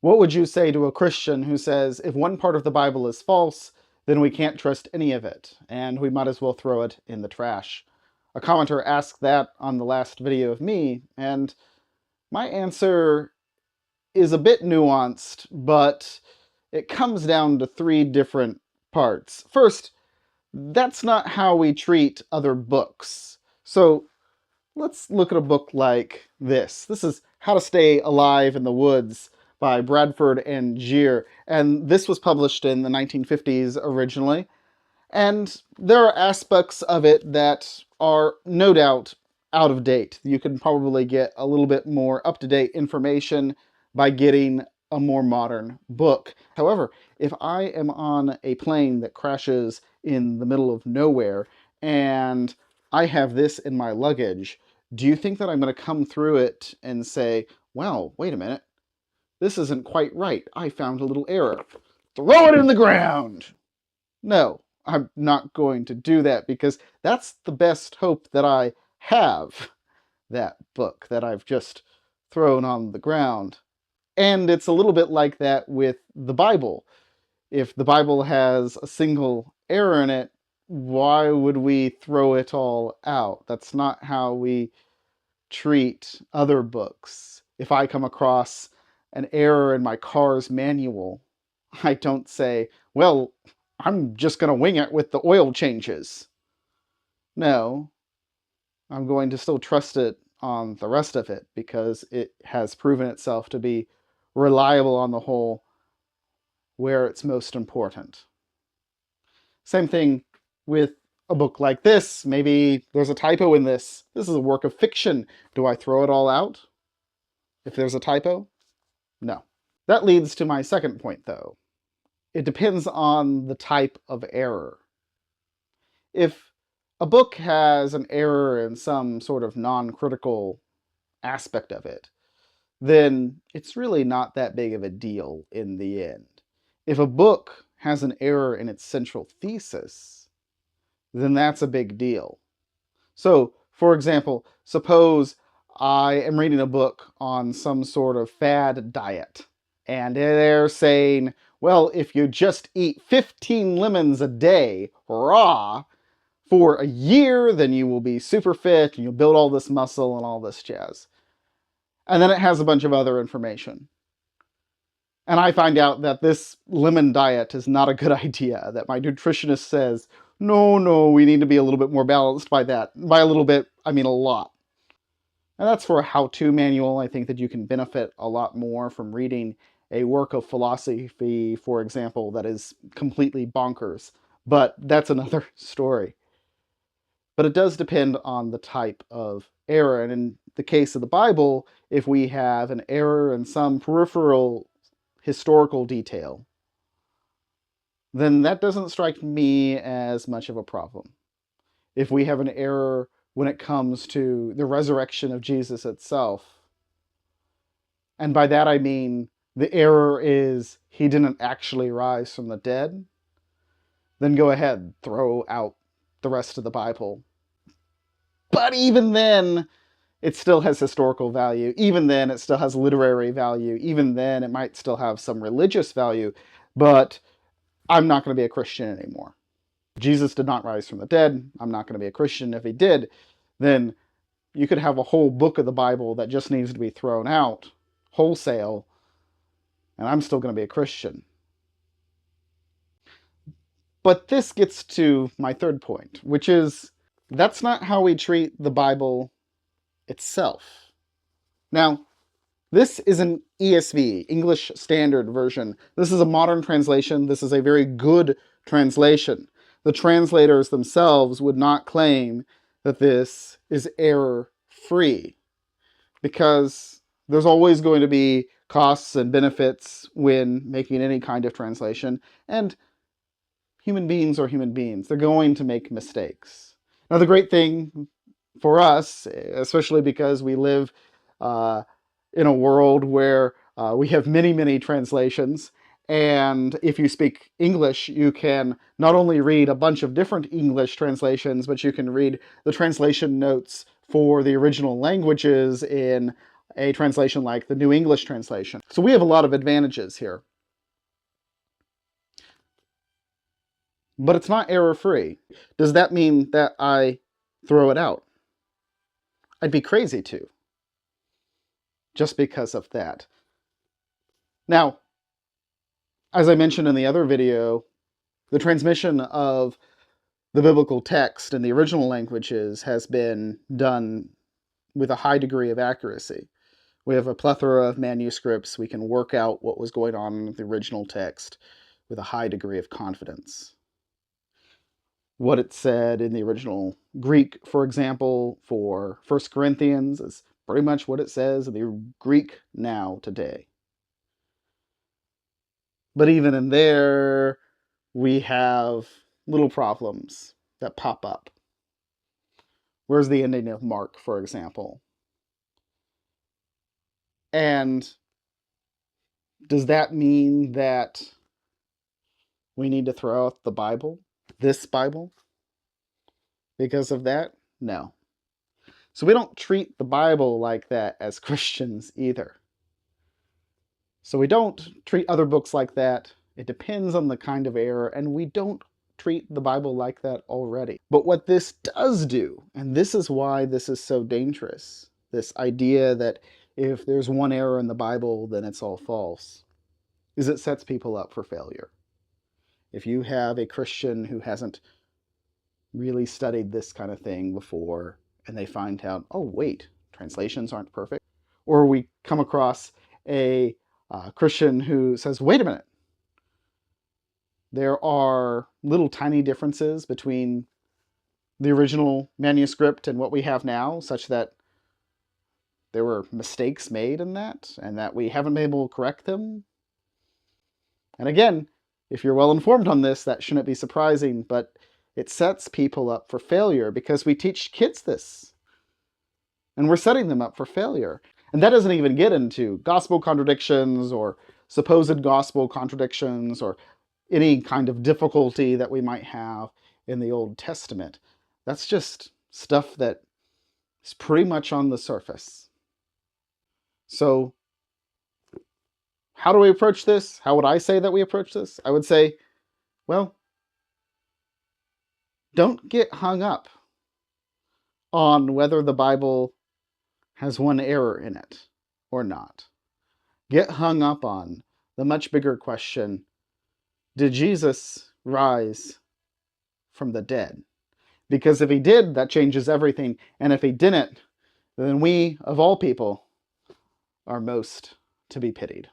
What would you say to a Christian who says, if one part of the Bible is false, then we can't trust any of it, and we might as well throw it in the trash? A commenter asked that on the last video of me, and my answer is a bit nuanced, but it comes down to three different parts. First, that's not how we treat other books. So let's look at a book like this. This is How to Stay Alive in the Woods by Bradford and Gere, and this was published in the 1950s originally. And there are aspects of it that are no doubt out of date. You can probably get a little bit more up-to-date information by getting a more modern book. However, if I am on a plane that crashes in the middle of nowhere and I have this in my luggage, do you think that I'm going to come through it and say, well, wait a minute, this isn't quite right. I found a little error. Throw it in the ground! No, I'm not going to do that because that's the best hope that I have, that book that I've just thrown on the ground. And it's a little bit like that with the Bible. If the Bible has a single error in it, why would we throw it all out? That's not how we treat other books. If I come across an error in my car's manual, I don't say, well, I'm just going to wing it with the oil changes. No, I'm going to still trust it on the rest of it because it has proven itself to be reliable on the whole where it's most important. Same thing with a book like this. Maybe there's a typo in this. This is a work of fiction. Do I throw it all out if there's a typo? No. That leads to my second point, though. It depends on the type of error. If a book has an error in some sort of non-critical aspect of it, then it's really not that big of a deal in the end. If a book has an error in its central thesis, then that's a big deal. So, for example, suppose I am reading a book on some sort of fad diet, and they're saying, well, if you just eat 15 lemons a day, raw, for a year, then you will be super fit, and you'll build all this muscle and all this jazz. And then it has a bunch of other information. And I find out that this lemon diet is not a good idea, that my nutritionist says, no, we need to be a little bit more balanced by that. By a little bit, I mean a lot. And that's for a how-to manual. I think that you can benefit a lot more from reading a work of philosophy, for example, that is completely bonkers. But that's another story. But it does depend on the type of error. And in the case of the Bible, if we have an error in some peripheral historical detail, then that doesn't strike me as much of a problem. If we have an error when it comes to the resurrection of Jesus itself, and by that I mean the error is he didn't actually rise from the dead, then go ahead, throw out the rest of the Bible. But even then, it still has historical value. Even then, it still has literary value. Even then, it might still have some religious value. But I'm not going to be a Christian anymore. Jesus did not rise from the dead. I'm not going to be a Christian. If he did, then you could have a whole book of the Bible that just needs to be thrown out wholesale, and I'm still going to be a Christian. But this gets to my third point, which is that's not how we treat the Bible itself. Now, this is an ESV, English Standard Version. This is a modern translation. This is a very good translation. The translators themselves would not claim that this is error-free, because there's always going to be costs and benefits when making any kind of translation, and human beings are human beings. They're going to make mistakes. Now, the great thing for us, especially because we live in a world where we have many translations, and if you speak English, you can not only read a bunch of different English translations, but you can read the translation notes for the original languages in a translation like the New English Translation. So we have a lot of advantages here. But it's not error-free. Does that mean that I throw it out? I'd be crazy to, just because of that. Now, as I mentioned in the other video, the transmission of the biblical text in the original languages has been done with a high degree of accuracy. We have a plethora of manuscripts. We can work out what was going on in the original text with a high degree of confidence. What it said in the original Greek, for example, for 1 Corinthians is pretty much what it says in the Greek now today. But even in there, we have little problems that pop up. Where's the ending of Mark, for example? And does that mean that we need to throw out the Bible, this Bible, because of that? No. So we don't treat the Bible like that as Christians either. So we don't treat other books like that. It depends on the kind of error, and we don't treat the Bible like that already. But what this does do, and this is why this is so dangerous, this idea that if there's one error in the Bible, then it's all false, is it sets people up for failure. If you have a Christian who hasn't really studied this kind of thing before, and they find out, oh wait, translations aren't perfect, or we come across a Christian who says, wait a minute, there are little tiny differences between the original manuscript and what we have now, such that there were mistakes made in that, and that we haven't been able to correct them. And again, if you're well informed on this, that shouldn't be surprising, but it sets people up for failure because we teach kids this. And we're setting them up for failure. And that doesn't even get into gospel contradictions or supposed gospel contradictions or any kind of difficulty that we might have in the Old Testament. That's just stuff that is pretty much on the surface. So how do we approach this? How would I say that we approach this? I would say, well, don't get hung up on whether the Bible has one error in it or not. Get hung up on the much bigger question, did Jesus rise from the dead? Because if he did, that changes everything. And if he didn't, then we, of all people, are most to be pitied.